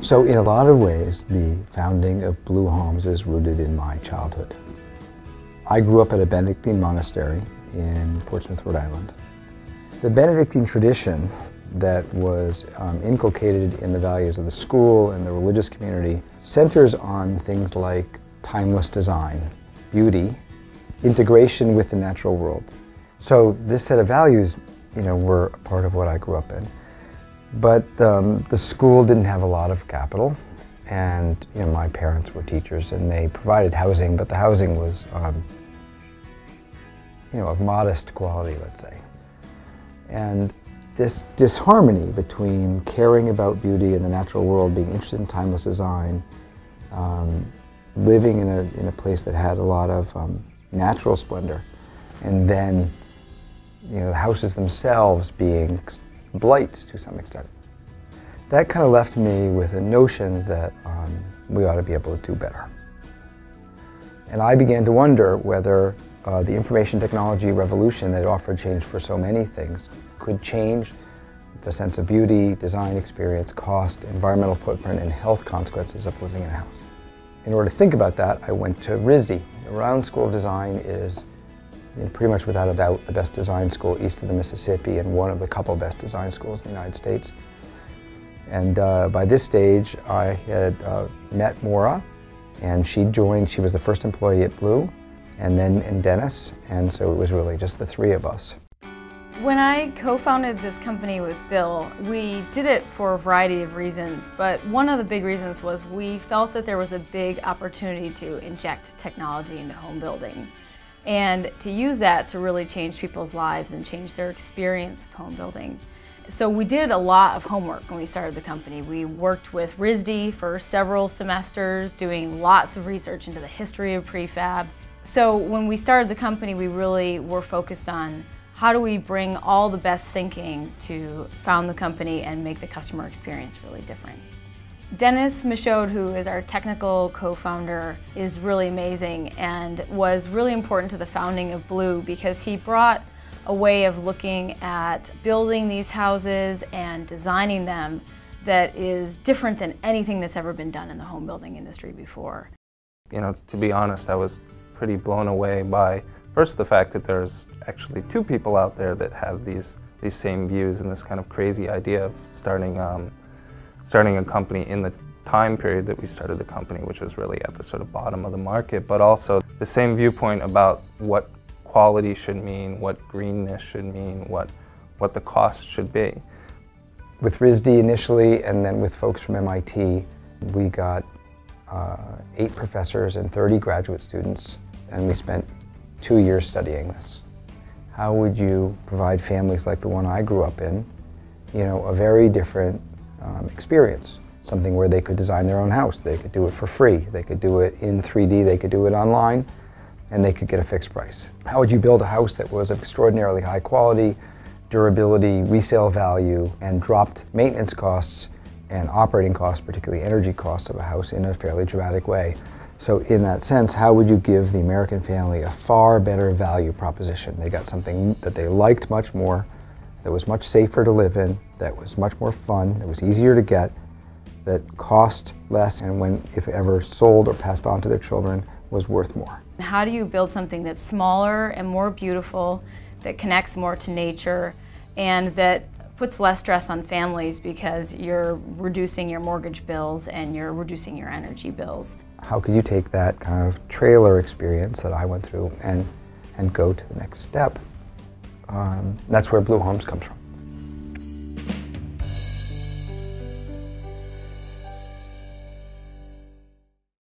So in a lot of ways, the founding of Blue Homes is rooted in my childhood. I grew up at a Benedictine monastery in Portsmouth, Rhode Island. The Benedictine tradition that was inculcated in the values of the school and the religious community centers on things like timeless design, beauty, integration with the natural world. So this set of values, were a part of what I grew up in. But the school didn't have a lot of capital, and my parents were teachers and they provided housing, but the housing was of modest quality, let's say. And this disharmony between caring about beauty and the natural world, being interested in timeless design, living in a place that had a lot of natural splendor, and then the houses themselves being blights to some extent. That kind of left me with a notion that we ought to be able to do better. And I began to wonder whether the information technology revolution that offered change for so many things could change the sense of beauty, design experience, cost, environmental footprint, and health consequences of living in a house. In order to think about that, I went to RISD. The Rhode Island School of Design is pretty much without a doubt the best design school east of the Mississippi and one of the couple best design schools in the United States. And by this stage, I had met Maura, and she was the first employee at Blue, and then Dennis, and so it was really just the three of us. When I co-founded this company with Bill, we did it for a variety of reasons, but one of the big reasons was we felt that there was a big opportunity to inject technology into home building and to use that to really change people's lives and change their experience of home building. So we did a lot of homework when we started the company. We worked with RISD for several semesters, doing lots of research into the history of prefab. So when we started the company, we really were focused on how do we bring all the best thinking to found the company and make the customer experience really different. Dennis Michaud, who is our technical co-founder, is really amazing and was really important to the founding of Blue because he brought a way of looking at building these houses and designing them that is different than anything that's ever been done in the home building industry before. To be honest, I was pretty blown away by first the fact that there's actually two people out there that have these same views and this kind of crazy idea of starting a company in the time period that we started the company, which was really at the sort of bottom of the market, but also the same viewpoint about what quality should mean, what greenness should mean, what the cost should be. With RISD initially, and then with folks from MIT, we got 8 professors and 30 graduate students, and we spent 2 years studying this. How would you provide families like the one I grew up in, a very different experience? Something where they could design their own house, they could do it for free, they could do it in 3D, they could do it online, and they could get a fixed price. How would you build a house that was of extraordinarily high quality, durability, resale value, and dropped maintenance costs and operating costs, particularly energy costs of a house, in a fairly dramatic way? So in that sense, how would you give the American family a far better value proposition? They got something that they liked much more, that was much safer to live in, that was much more fun, that was easier to get, that cost less, and when, if ever, sold or passed on to their children, was worth more. How do you build something that's smaller and more beautiful, that connects more to nature, and that puts less stress on families because you're reducing your mortgage bills and you're reducing your energy bills? How could you take that kind of trailer experience that I went through and go to the next step? That's where Blue Homes comes from.